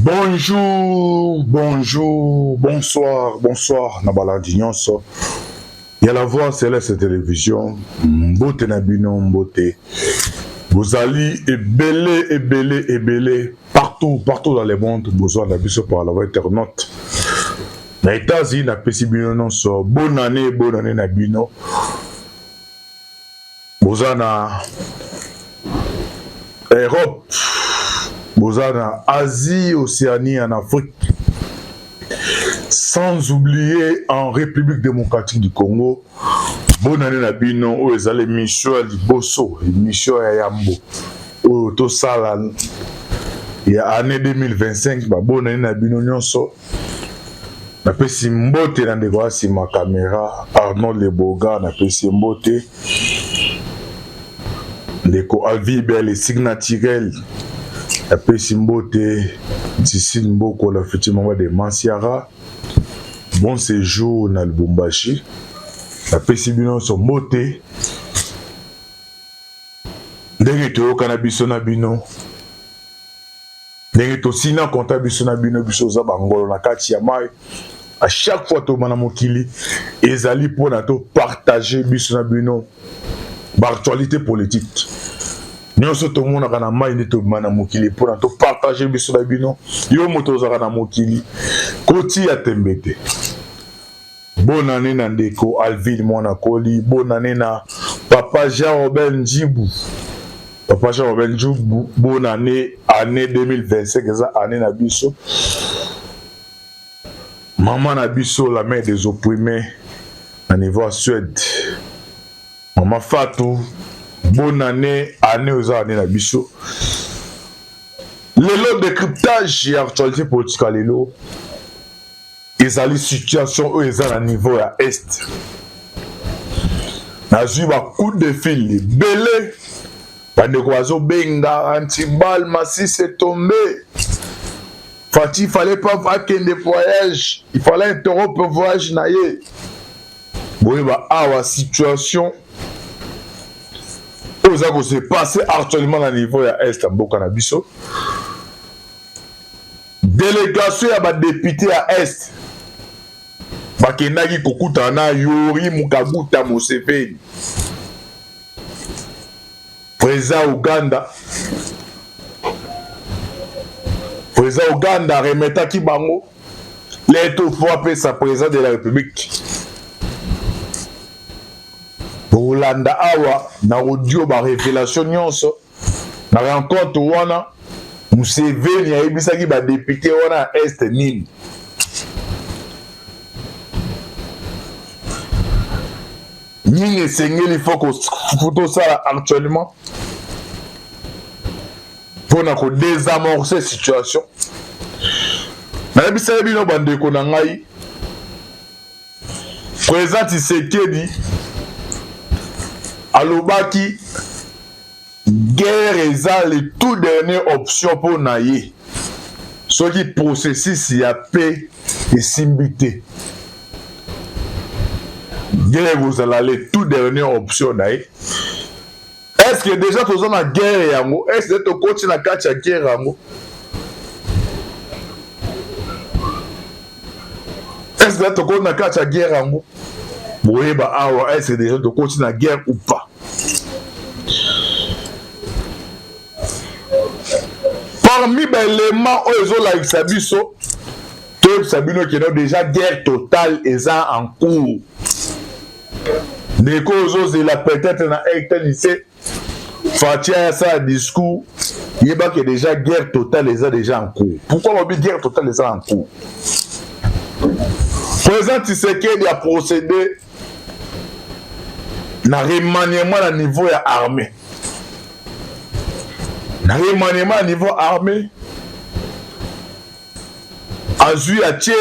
Bonjour, bonjour, bonsoir, bonsoir, Nabalandi Nyonso. Il y a la voix céleste télévision, Mbote Nabino, Mbote. Vous allez ébélé, partout dans le monde, besoin d'abisso par la voie internaute. Les États-Unis, la Pessibino, non, so, bonne année, Nabino. Vous en Europe. Bozana, Asie, Océanie, en Afrique. Sans oublier en République démocratique du Congo. Bonne année Nabino, où ils allaient mission à Liboso, mission à Yambo. Où tout ça là, il y a année 2025, bonne année Nabino Nyonso. Na pesi mbote na ndeko si ma caméra Arnold Leboga na pesi mbote. Ndeko Alvibe les signes naturels. La Pessimbote, d'ici Mboko, la effectivement de Mansiara. Bon séjour dans le Bumbashi. La Pessibino son beauté. Derrière cannabis nabino. Derrière sina compta bisonabino bisoza bangolo na kati ya mai. À chaque fois to manamokili, ezali pour na to partager bisonabino. L'actualité politique. Nous sommes tous les gens qui ont mokili pour nous partager biso na bino yo moto za na mokili koti ya tembete. Bonne année na ndeko Alvin Mwana Koli, bonne année na papa Jean-Robert Njibou. Papa Jean-Robert Njibou, bonne année 2025 eza année na biso. Maman na biso la mère des opprimés à niveau à Suède. Maman Fatou, bonne année aux années na biso. Lelo décryptage et actualité politique à lelo. Ils ont les situations où ils ont à niveau à Est. Nazu ba coup de fil, belé. Bande Oiseau benga, anti-balle, Massi s'est tombé. Il fallait pas faire qu'un voyage. Il fallait interrompre le voyage naïe. Bon, bah, la situation. Vous avez se passer actuellement à niveau à Est à Bokanabiso. Délégation à député à Est. Bakenagi Kokutana Yori Mukaguta Museveni. Président Uganda. Président Uganda remettra Kibango. L'éto frappé sa président de la République. Rolanda awa na audio ba révélation nyonso na rencontre wana Museveni ayebisaki ba député wana Est nini nini esengeli faut ça actuellement pour na ko désamorcer situation na yebisa bino bandeko na ngai président Tshisekedi alobaki guerre eza le tout dernière option pour naye soki processus ya paix esimbité guerre ozala le tout dernière option naye. Est-ce que déjà toza na guerre yango? Est-ce que tokoti na kati ya guerre yango? Est-ce que tokoti na kati ya guerre yango? Boyeba awa est-ce que déjà tokoti na guerre ou pas? Parmi les éléments où ils ont la Sabiso, tout Sabino qui a déjà guerre totale est en cours. Les causes de la peut-être dans un lycée, Fatia ça discours, il y a déjà guerre totale est déjà en cours. Pourquoi on dit guerre totale est en cours? Président Tshisekedi a procédé na remaniement à niveau ya armée. Na remaniement à niveau armée. Azui a tché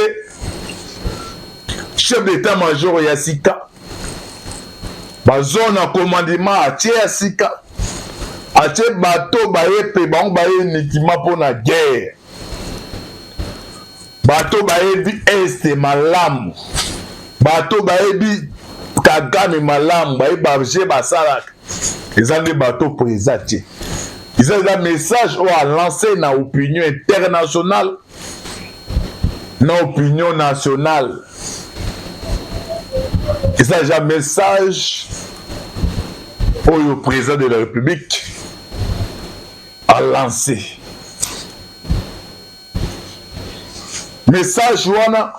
chef d'état-major ya Sika. Ba zone à commandement a tché ya Sika. A tché bateau baye pe ba on baye nikima pour la guerre. Bateau baye bi est malamu. Bateau baye bi Kagame malamu baye barger basalak. Ils ont des bateaux pour les attirer. C'est un message où a lancé dans l'opinion internationale, dans l'opinion nationale. Et ça, c'est un message où le président de la République a lancé. Message wana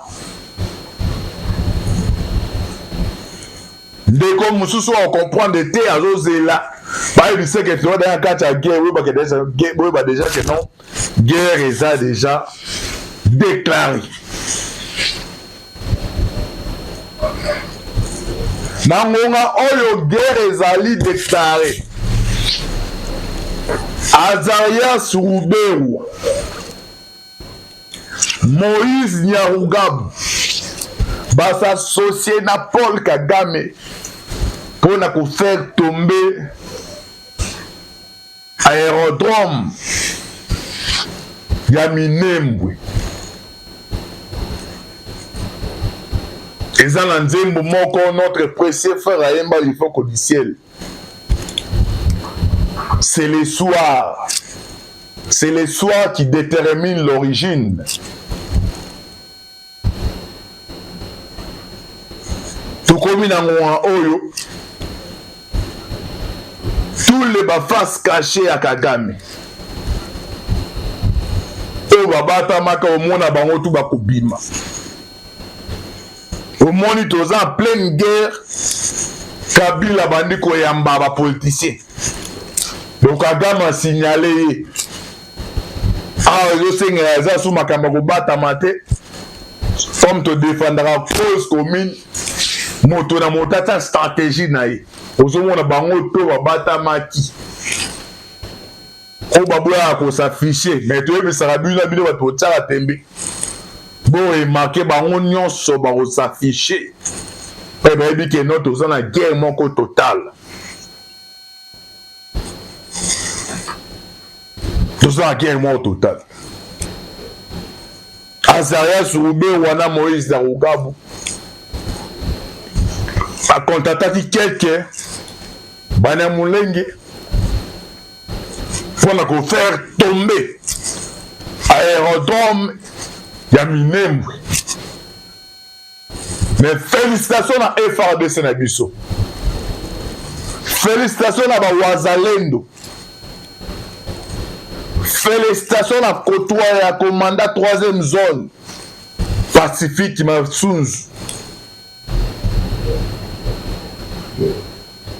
dès que mususu on comprend de te azozela ba il sait que tu vas dans quatre guerre oui ba déjà que non guerre est déjà déclarée. Nangonga oyo guerre ezali déclarée. Azarias Roubeou, Moïse Nyarugabo va s'associer à Paul Kagame pour faire tomber aérodrome ya Minembwe. Et ça, notre précieux frère Ayemba il faut du ciel. C'est les soirs. C'est les soirs qui déterminent l'origine. Tout comme il y a Oyo, tous les faces cachées à Kagame. Et babata maka au monde bango tout bakubima. Au monde ils sont en pleine guerre. Kabila bandi ko yamba ba politicien. Donc Kagame a signalé ah je sais que ça sous makambo ko bata maté comme te défendra cause commune moto na motata stratégie naïe. Ozomona bango to ba bata maki. Ko baboya ko s'afficher mais to yebe sarabuna bino ba to tsala tembe. Bon et marqué bango nyonso ba ko s'afficher. Et ben dit que notre dans la guerre moko totale. Tout ça, guerre mort totale. Azarias Roubeou wana Moïse Nyarugabo a contacté quelqu'un bana mulenge pour faire tomber aérodrome ya Minembwe. Mais félicitations à FARDC na biso. Félicitations à Wazalendo. Félicitations à Kotoua et à commandant 3e zone Pacifique Matsunzu.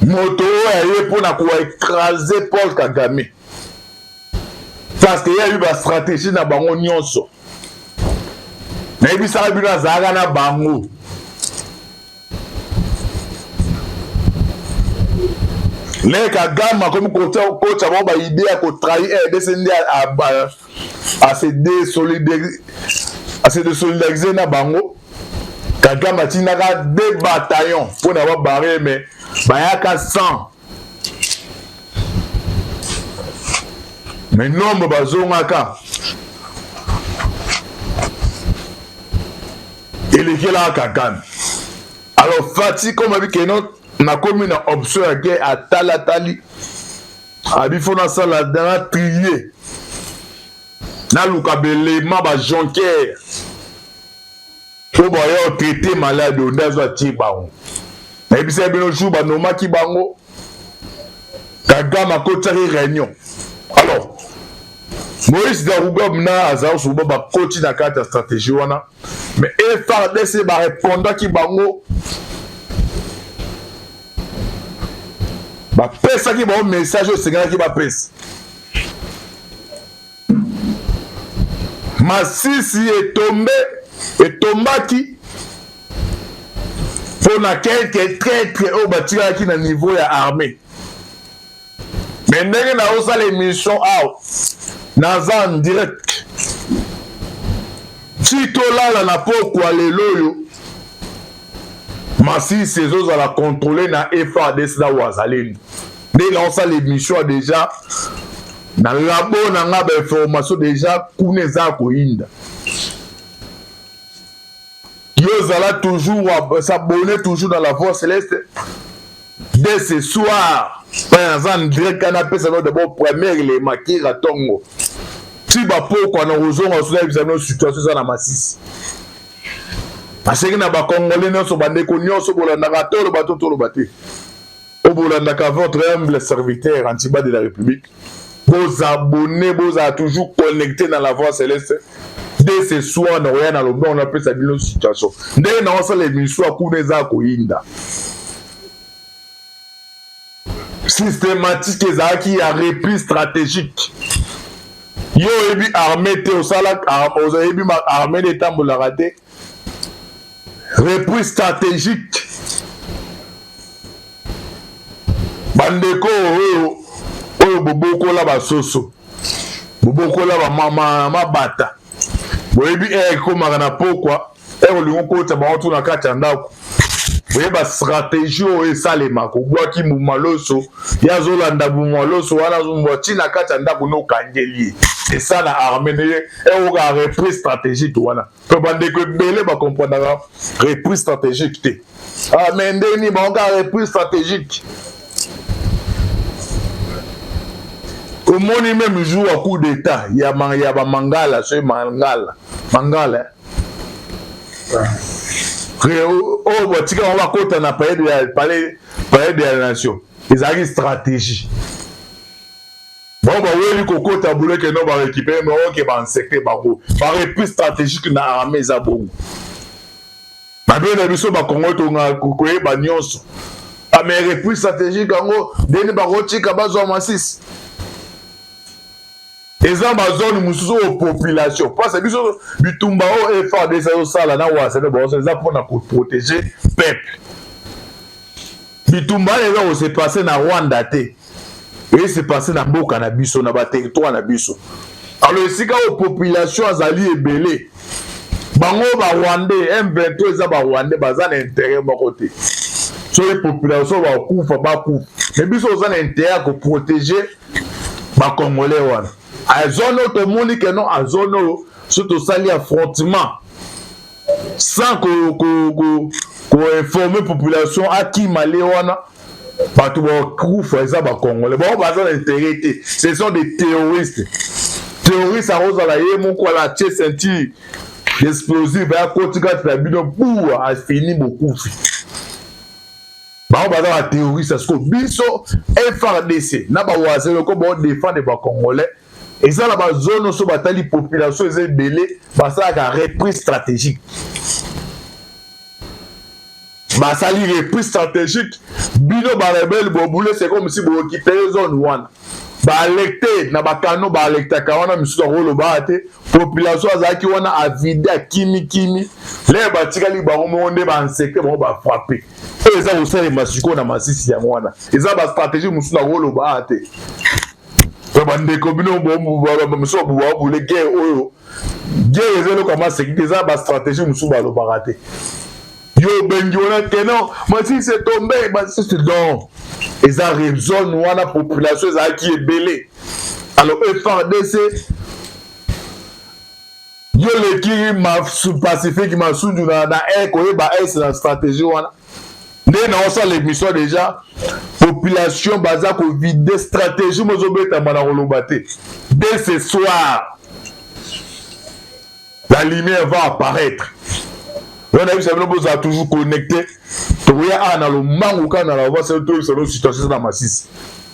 Moto est pour écraser Paul Kagame. Parce qu'il y a eu une stratégie dans Bango Nyonso. Mais il y a eu une zaga na Bango. Les Kagame comme coach avant ba idée à trahir descendre à se désolidariser na bango. Kagame a tinaka 2 bataillons pour n'avoir barré mais bayaka 100. Mais nombre bazongaka. Il est là Kagame. Alors Fati comme avec notre na commune na option ya guerre à talatali abifona sala dans trier na lukabele ma ba jonker pour boyo traiter malade ndazo atibango na bise bino jour ba noma ki bango Kagame ko tsari réunion. Alors Moïse Nyarugabo na azao suba ba coach na carte stratégie wana mais FARDC ba répondre ki bango ba pesa ki ba message au Sénégal qui ba pesa. Masisi est tombé et tombaki pour na quelques traîtres au bâtiment qui na niveau ya armée. Mais ndenge na osa l'émission out naza en direct. Tito la na pokwa leloyo Masisi ces à la contrôler na FARDC na Wazalendo. Dès là on ça l'émission déjà na labo na nga ba information déjà kuneza ko inda. Yozala toujours s'abonner toujours dans la voix céleste dès ce soir. Par exemple, direct canapé, c'est d'abord premier les maquis à Tongo. Si ba poko na ozonga osuna bizano situation ça na masisi. Parce que na ba congolais nyonso bandeko nyonso bolanda ka tolo bato tolo baté. O bolanda ka votre humble serviteur antiba de la République. Vos abonnés, vos a toujours connecté dans la voie céleste. Dès ce soir, on a le bon, on appelle ça une situation. Dès que on a l'émission à Kouneza Koinda. Systématique qui a repris stratégique. Yo ebi armée te osala ebi armée d'État mbola raté. Repris stratégique. Bandeko oyo boboko la basoso. Boboko la ba mama bata. Boyebi komaka na pokwa olingo kota bango na kati ya ndako boyeba stratégie oyo esalemaka obwaki mumaloso ya azolanda mumaloso wana azomwati na kati ya ndako nokangeli esa na armée neye eoka reprise stratégique wana mpe bandeko ebele bakomprendaka reprise stratégique te mais ndeni baoka reprise stratégique omoni même jour à coup d'état ya ba mangala so mangala oh botika on va kota na palais de la nation ils ont une stratégie bon ba weli kokota boule que non ba récupérer mais OK ba secteur ba reprise stratégique na armée za bongo ba bien biso ba Congo to nga koye ba nyonso mais reprise stratégique ngo deni ba rotika bazwa masisi. Les hommes à zone mususu aux populations. Parce que biso bitumba o effort de ça sala na wa c'est bon c'est ça pour protéger peuple. Bitumba les gens s'est passé na Rwanda te. Et c'est passé na mboka na biso na ba territoire na biso. Alors sika aux populations azali ebele. Bango ba Rwandais M23 za ba Rwandais baza na intérêt ba côté. So les populations ba kufa ba kufa. Mais biso za na intérêt ko protéger ba Congolais wana. A zone automonique que non à zone surtout sali affrontement sans qu'on informer population à qui malé wana partout kufa ça ba Congolais bon bazan intérêt ce sont des terroristes à rose la yemo ko la tche senti explosif à côté de la bino pour a fini beaucoup ba bazan terroriste parce que biso FARDC na ba wazelo ko bon défendre ba Congolais. Et ça, la zone où la population est belée, ça a une reprise stratégique. Ça a une reprise stratégique. Bino rebelle, c'est comme si vous quittez la zone. Balecté, na bakano balecté kawana misoro lo baate population azaki wana avida kimi les batikali ba monde ba insécurité ba frapper. Et ça aussi les masiko na masisi ya wana. Et ça ba stratégie musuna lo baate. Bandeko bino bombo muso buwa bule guerre oyo guerre ezelo kama sécurité za ba stratégie muso ba lo baraté yo bengi ona kenon moi si c'est tombé bah c'est donc ils a raison wana population za qui est belé alors FARDC yo le qui ma sous pacifique ma sous na ko ba c'est la stratégie wana ndé na osa l'émission déjà population baza ko vider stratégie mozobeta mana kolobate dès ce soir la lumière va apparaître on a vu ça nous a toujours connecté to ya ana lo mangu kana la voix c'est tout sur situation na masisi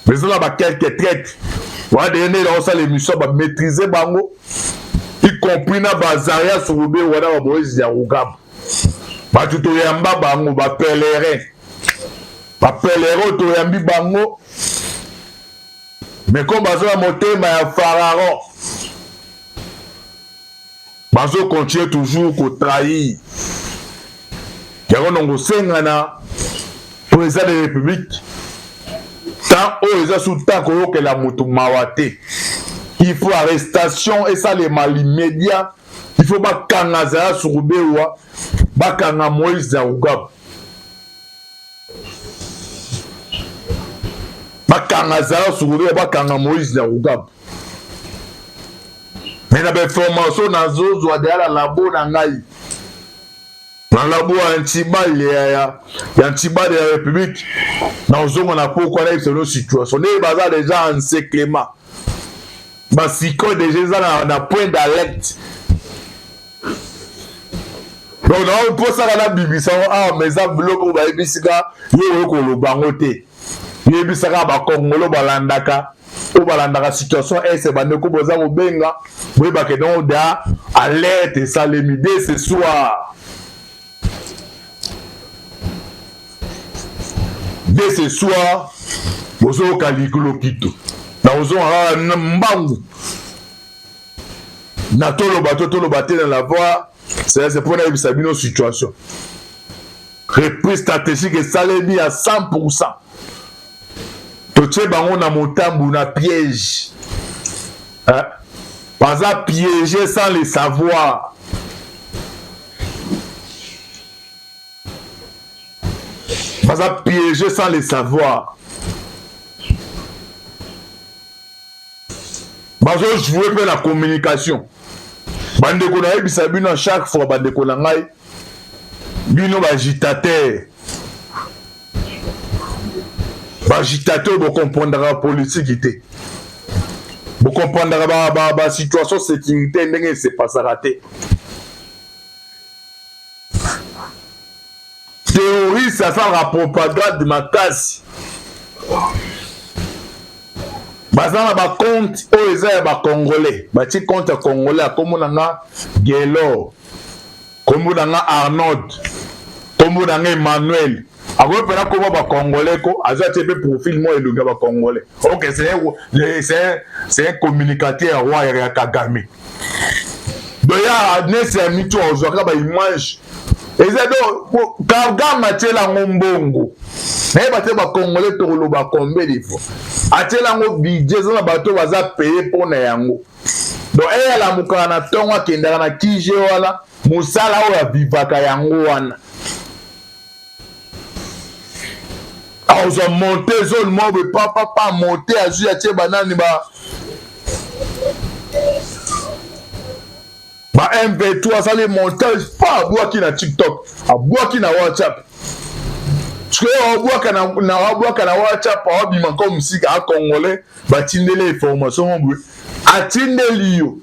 mais ça ba quelques traites wa dernier là osa l'émission ba maîtriser bango y compris na bazaria sur be wana ba boys ya Ugab ba tuto yamba bango ba pèlerin to yambi bango mais comme bazo la motema ya pharaon bazo continue toujours ko trahir yango nongo sengana président de la République tant o eza sous tant que la moto mawate il faut arrestation et ça les mal immédiat il faut ba kangaza sur bewa ba kanga Moïse Ugab bakanga zala sukuru bakanga Moïse na Ugab mais na information na zozo de la labo na ngai na labo antibal ya antibal de la République na ozongo na pourquoi na une situation ne baza déjà en séclément ba siko déjà na point d'alerte donc on pose ça na bibisa mais ça bloque ba bisika yo ko lo bango te yo bisaka ba kongolo balandaka o balandaka situation est bande ko boza ko benga boy ba ke donc da alerte ça les midi ce soir. Dès ce soir, vous avez calicule Kito. Vous avez mbangu. Na tolo bateau dans la voie. C'est pour une situation. Reprise stratégique et salémi à 100%. Toche bango na motambu na piège. Pas à piéger sans le savoir. Pas à piéger sans le savoir. Je jouer la communication. Bande ko na ebisa bino chaque fois bande ko na ngai. Bino ba agitateur. Ba agitateur bo comprendre la politique té. Bo comprendre ba situation sécurité ndenge c'est pas ça raté. Terroriste, ça fait la propagande de ma casse. Bazana ba compte oza ba congolais, ba ti compte congolais comme nanga Gelo, comme nanga Arnold, comme nanga Emmanuel. Ako pena comme ba congolais ko aza te pe profil mo elunga ba congolais. OK, c'est un communicateur roi ya Kagame. Donc ya nese ya mitu ozaka ba image. Ezado Kagame atela ngombongo. Mais bateau ba congolais to lo ba combien de fois. Atela ngo budget za bateau baza payer pour na yango. Donc la mukana na tonga kenda na kije wala musala o ya vivaka yango wana. Ils ont monté zone mobe pas monter à jeu atie banani ba MV3 ça les montages pas bois qui na TikTok, a bois qui na WhatsApp. Parce que bois kana WhatsApp a bima comme musique à congolais ba tindele information mbwe. Atindeli yo.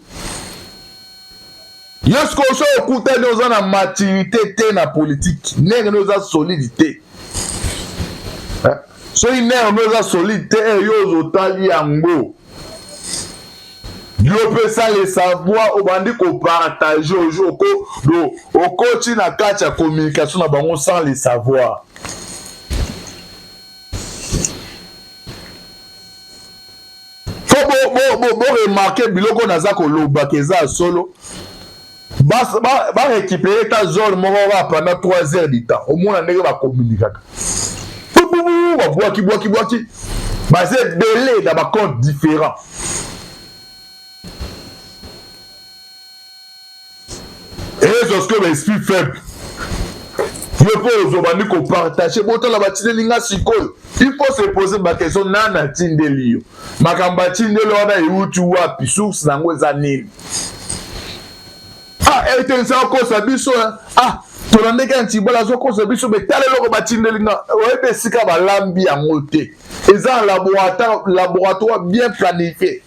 Yosko so okuta nous na maturité te na politique, nèg nous a solidité. So il n'est pas solide, yo zotali yango. Yo peut ça les savoir au bandi ko partager au jour au coach na kati ya communication na bango sans les savoir. Faut bo remarquer biloko naza ko loba keza solo. Ba récupérer ta zone moko pendant 3 heures du temps. Au moins ndenge ba communiquer. Boaki. Bah c'est belé dans ma compte différent. Et c'est ce que l'esprit faible. Il faut partager. Il faut se poser ma question. Nana Tindelio. Ma cambatine de l'ordre et où tu vois, puis source dans vos années. Ah, et tu sais encore ça, biso. Ah, tu n'as pas dit que tu as biso, mais tu as le batine de l'ingénieur. Ouais, c'est qu'à l'ambi à monter. Ils ont un laboratoire bien planifié.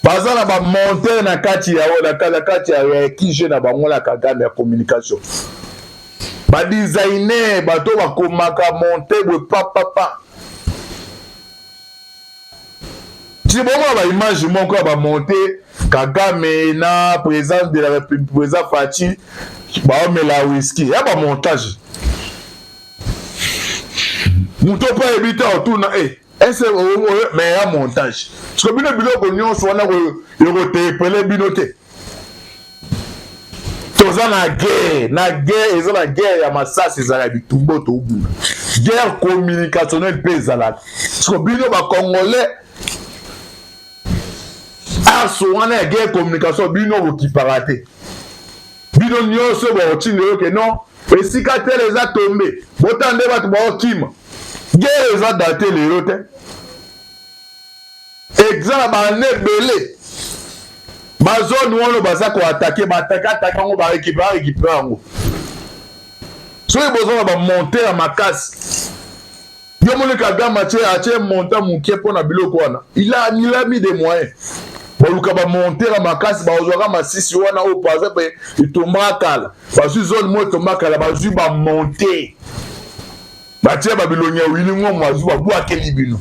Bazana ba monter na kati ya qui je na bango la Kagame ya communication. Ba designer bato ba komaka monter bo papa. Si bon ba image moko ba monter Kagame na président de la République président Fati ba mela whisky ya ba montage. Muto pas éviter autour na mais un montage. Ce que bino biloko nyonso wana ko yokote pele binote. Toza na guerre eza la guerre ya masasi ezala bitumbo to ubuna. Guerre communicationnelle pe ezala. Ce que bino ba congolais aso wana ya guerre communication bino ko kiparate. Bino nyonso ba otinde que non, esika tele eza tombe. Botande batu ba okima. Guerre eza daté lelo te. Exemple ba nebele. Ba zone wono baza ko attaquer ba attaquer ngo ba récupérer ngo. soki bozala bamonte ya makasi yo moni Kagame atie monta mokie mpona biloko wana il a mis des moyens baluka bamonte ya makasi bazwaka masisi wana oyo par exemple etombaka kala bazwi zone mo etombaka kala bazwi bamonte batie babilongi ya wili ngomo azwi babwakeli bino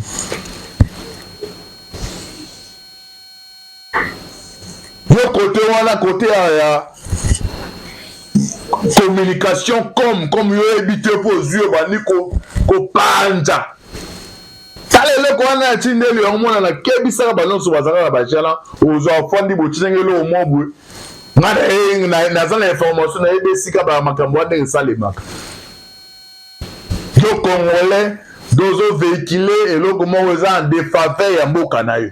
yo kote wana kote ya communication comme yo ebite po zio bani ko panja tala eloko wana ya tindeli yango mona na kebisaka banonso bazalaka na bajala ozwa afandi botinengeli omobwe nga naza na information na yebe esika bamakambo wana esalemaka yo congolais dozo véhicule eloko moko eza en défaveur ya mboka na yo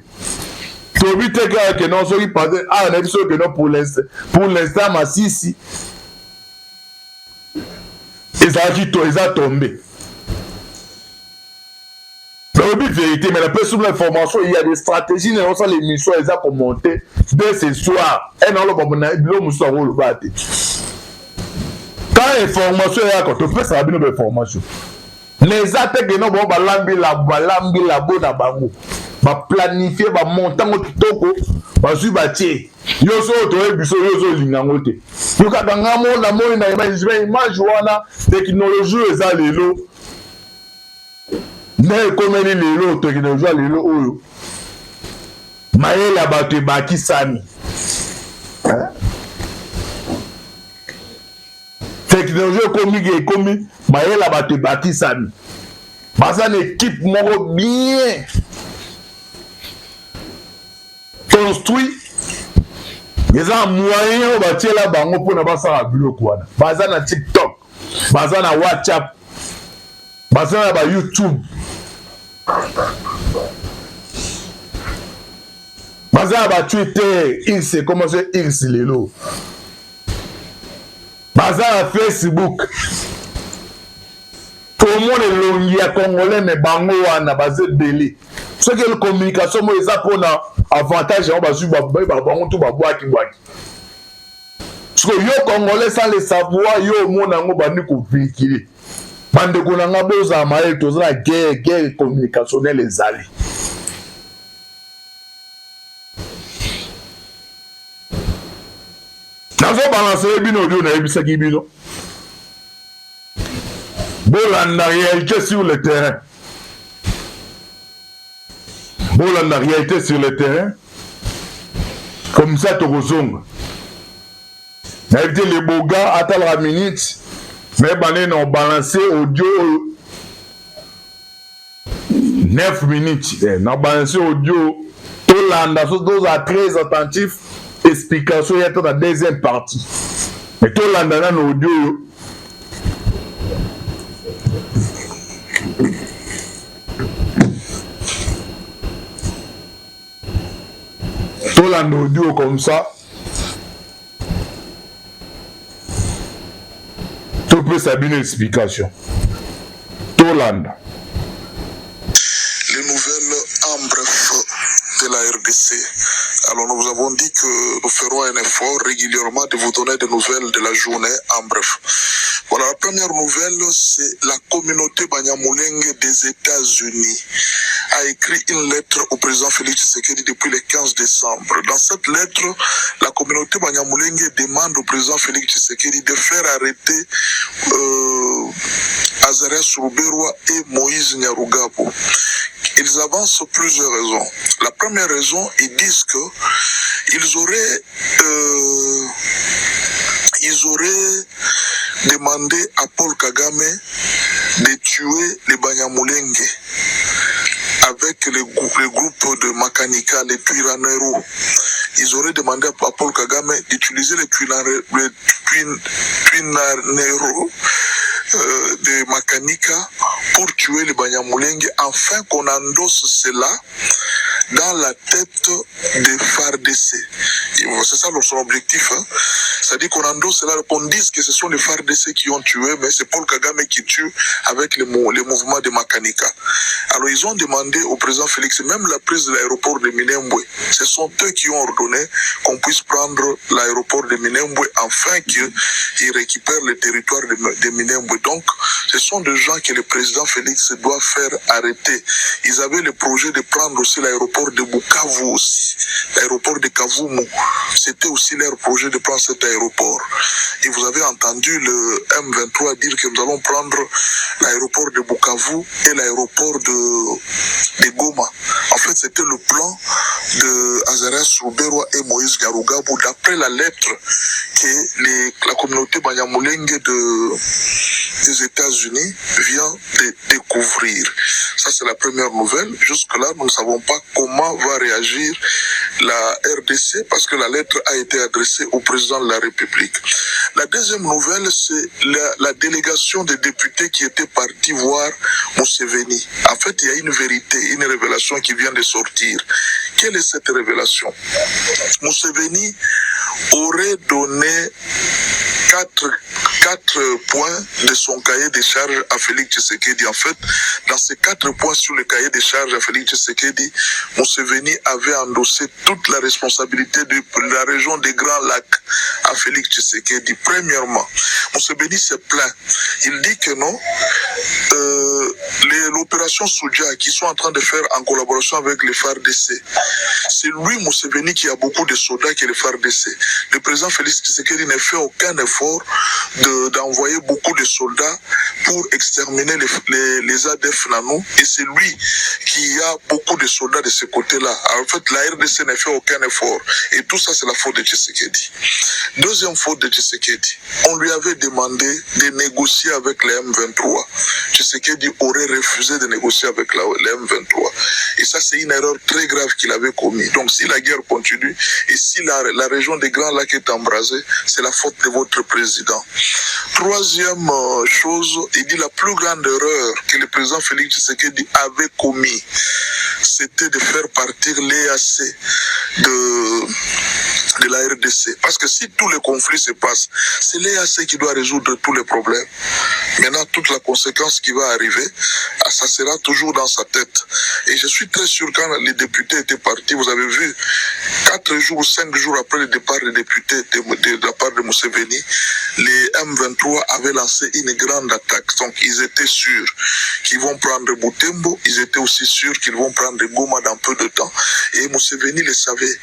tobi te kaka keno soki pase awa na biso keno pour l'instant masisi eza tombé. Lobi vérité, mais la personne de l'information, il y a des stratégies, mais on sent les missions, elles ont monté dès ce soir. Et non, l'homme soit le bâti. Quand l'information est là, quand on fait ça, il y a une information. Les attaques, non, bon, balambi la bonne bango. Ba planifier, ba montant au kitoko, ba su bâti. Yo so to e biso yo so lingango te. Yo ka ngamo na mo na image wana technologie eza lelo. Ne komeli lelo technologie lelo oyo. Mayela bato baki sami. Technologie komi mayela bato baki sami. Baza une équipe moko bien construit. Les gens moyens batie la bango pour na basala biloko wana. Baza na TikTok, baza na WhatsApp, baza na ba YouTube. Baza na ba Twitter, X comment c'est X lelo. Baza na Facebook. Tout le monde est longi à Congolais mais bango wana bazé belé. Ce que la communication moi eza pona avantage on va suivre bango tout babwaki bwaki. Parce que yo Congolais sans le savoir yo mona ngo bandi ko véhiculer. Bande ko na boza mael to za guerre communicationnelle ezali. Nazo balancer bino dio na ebisaki bino. Bolanda réalité sur le terrain. Bolanda réalité sur le terrain. Comme ça, tu rezonges. Les beaux gars, attends la minute. Mais ils ont balancé audio 9 minutes. Ils ont balancé audio. Bolanda, ils sont très attentifs. Explication, il y a la deuxième partie. Mais Bolanda, il y a audio. Audio comme ça, tout peut s'habiller une explication. Tolanda. Les nouvelles en bref de la RDC. Alors nous vous avons dit que nous ferons un effort régulièrement de vous donner des nouvelles de la journée en bref. Voilà, la première nouvelle, c'est la communauté Banyamulenge des États-Unis a écrit une lettre au président Félix Tshisekedi depuis le 15 décembre. Dans cette lettre, la communauté Banyamulenge demande au président Félix Tshisekedi de faire arrêter Azarias Ruberwa et Moïse Nyarugabo. Ils avancent plusieurs raisons. La première raison, ils disent que ils auraient demandé à Paul Kagame de tuer les Banyamulenge avec les groupes de Makanika, les Twiraneros. Ils auraient demandé à Paul Kagame d'utiliser les Twiraneros de Makanika pour tuer les Banyamulenge afin qu'on endosse cela dans la tête des FARDC. C'est ça son objectif. Hein. C'est-à-dire qu'on endosse là, qu'on dise que ce sont les FARDC qui ont tué, mais c'est Paul Kagame qui tue avec les mouvements de Makanika. Alors ils ont demandé au président Félix, même la prise de l'aéroport de Minembwe, ce sont eux qui ont ordonné qu'on puisse prendre l'aéroport de Minembwe afin qu'ils récupèrent le territoire de Minembwe. Donc ce sont des gens que le président Félix doit faire arrêter. Ils avaient le projet de prendre aussi l'aéroport de Bukavu aussi, l'aéroport de Kavumu. C'était aussi leur projet de prendre cet aéroport. Et vous avez entendu le M23 dire que nous allons prendre l'aéroport de Bukavu et l'aéroport de Goma. En fait, c'était le plan de Azarias Ruberwa et Moïse Garugabo d'après la lettre que la communauté Banyamulenge des États-Unis vient de découvrir. Ça, c'est la première nouvelle. Jusque-là, nous ne savons pas comment va réagir la RDC parce que la lettre a été adressée au président de la République. La deuxième nouvelle, c'est la délégation des députés qui était partie voir Museveni. En fait, il y a une vérité, une révélation qui vient de sortir. Quelle est cette révélation? Museveni aurait donné quatre points de son cahier de charges à Félix Tshisekedi. En fait, dans ces 4 points sur le cahier de charges à Félix Tshisekedi, Museveni avait endossé toute la responsabilité de la région des Grands Lacs à Félix Tshisekedi. Premièrement, Museveni se plaint. Il dit que non, l'opération Soudja qu'ils sont en train de faire en collaboration avec les FARDC, c'est lui, Museveni, qui a beaucoup de soldats que les FARDC. Le président Félix Tshisekedi ne fait aucun effort d'envoyer beaucoup de soldats pour exterminer les ADF Nanou, et c'est lui qui a beaucoup de soldats de ce côté-là. En fait, la RDC ne fait aucun effort, et tout ça, c'est la faute de Tshisekedi. Deuxième faute de Tshisekedi, on lui avait demandé de négocier avec les M23. Tshisekedi aurait refusé de négocier avec les M23. Et ça, c'est une erreur très grave qu'il avait commise. Donc, si la guerre continue, et si la région des Grands Lacs est embrasée, c'est la faute de votre président. Troisième chose, il dit la plus grande erreur que le président Félix Tshisekedi avait commis, c'était de faire partir l'EAC de la RDC. Parce que si tous les conflits se passent, c'est l'EAC qui doit résoudre tous les problèmes. Maintenant, toute la conséquence qui va arriver, ça sera toujours dans sa tête. Et je suis très sûr quand les députés étaient partis, vous avez vu, 4 jours, 5 jours après le départ des députés de la part de Museveni, les M23 avaient lancé une grande attaque. Donc, ils étaient sûrs qu'ils vont prendre Butembo, ils étaient aussi sûrs qu'ils vont prendre Goma dans peu de temps. Et Museveni le savait.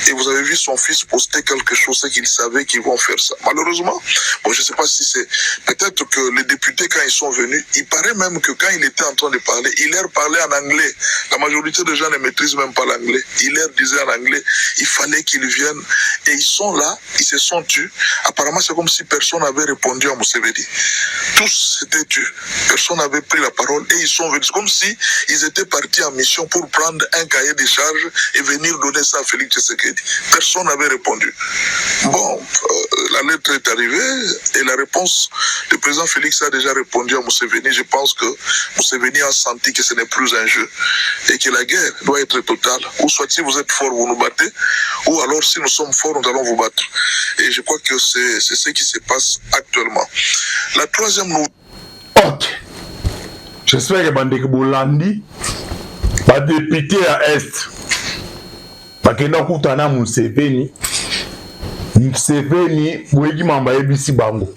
Et vous avez vu son fils poster quelque chose, c'est qu'il savait qu'ils vont faire ça. Malheureusement, bon, je ne sais pas si c'est... Peut-être que les députés, quand ils sont venus, il paraît même que quand il était en train de parler, il leur parlait en anglais. La majorité des gens ne maîtrisent même pas l'anglais. Il leur disait en anglais, il fallait qu'ils viennent. Et ils sont là, ils se sont tus. Apparemment, c'est comme si personne n'avait répondu à Museveni. Tous s'étaient tus. Personne n'avait pris la parole et ils sont venus. C'est comme si ils étaient partis en mission pour prendre un cahier de charges et venir donner ça à Félix Tshisekedi. Personne n'avait répondu. Bon, la lettre est arrivée et la réponse, le président Félix a déjà répondu à Museveni. Je pense que Museveni a senti que ce n'est plus un jeu et que la guerre doit être totale. Ou soit si vous êtes fort, vous nous battez, ou alors si nous sommes forts, nous allons vous battre. Et je crois que c'est ce qui se passe actuellement. La troisième nouvelle. Ok. J'espère que Bandeke Bolandi va député à Est. Bakenda kutana Museveni. Museveni, Bweki Mamba Ebisi Bango.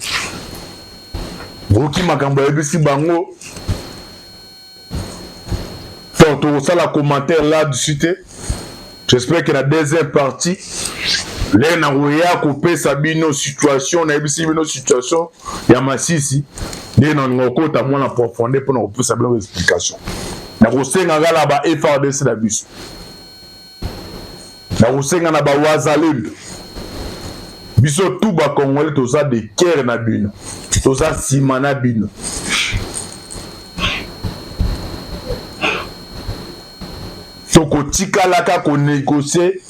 Bweki Makamba Ebisi Bango. Donc, ça, la commentaire là-dessus. J'espère que la deuxième partie, les Naouya coupé Sabino situation, na Ebisi Bino situation, Yamasisi, les Nanoko, t'as moins en profondeur pour nous plus savoir l'explication. Na Rosenga là-bas, FARDC la bus. Na Rosenga na ba Wazalendo. Biso tout ba Congolais toza de guerre na bino. Toza simana bino. Toko tikalaka ko négocier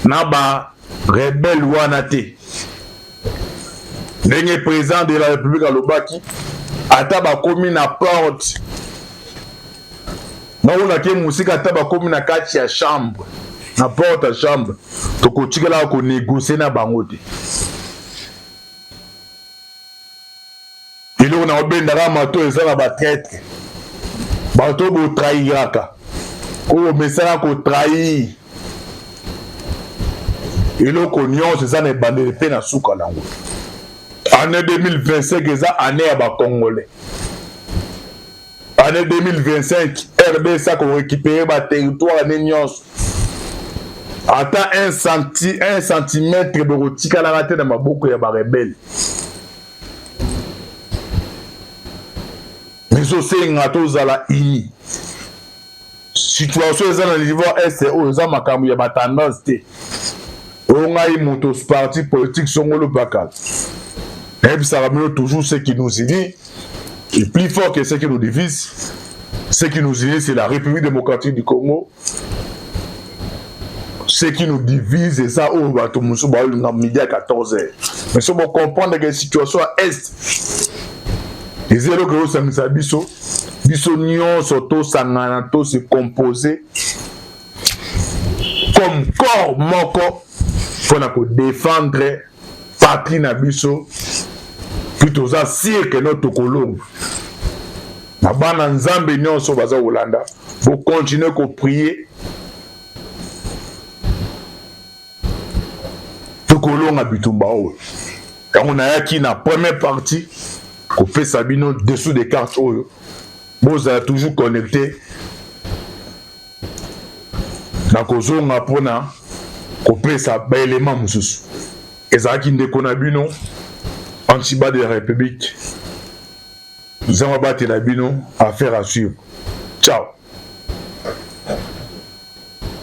na ba rebelle wana te. Ndenge président de la République alobaki ata ba komi na porte on a qui musika taba comme na kati ya chambre na porte ya chambre toko tikela ko négocier na bango te il on a obendaka mato eza na ba traître bato bo trahiraka ko mesala ko trahir eloko nyonso eza na ebandeli mpe na suka nango. Année 2025 eza année ya bacongolais. Année 2025 RDC ako récupérer ba territoire ne nyonso ata 1 centimètre bokotikalaka te na maboko ya barebele. Mais osenga tozala ini situation eza na niveau est oyo eza makambo ya batendance te ongai moto parti politique songolo bakal et ça va toujours ce qui nous unit et plus fort que ce qui nous divise. Ce qui nous unit c'est la République démocratique du Congo. Ce qui nous divise c'est ça au bato musu ba na midi à 14h. Mais si on comprendre que la situation est les éléments que vous avez biso nyonso to sangana to se composer comme corps moko pour défendre patrie na biso plutôt ça sire que notre colombe na bana nzambe nyonso baza Holanda vous continuer à prier to kolonga bitumba oyo quand on a qui na première partie qu'on fait Sabino dessous des cartes oyo vous avez toujours connecté na kozonga pona couper ça ba élément mususu ezaki ndeko na bino antiba de la République nous allons battre la bino affaire à suivre. Ciao.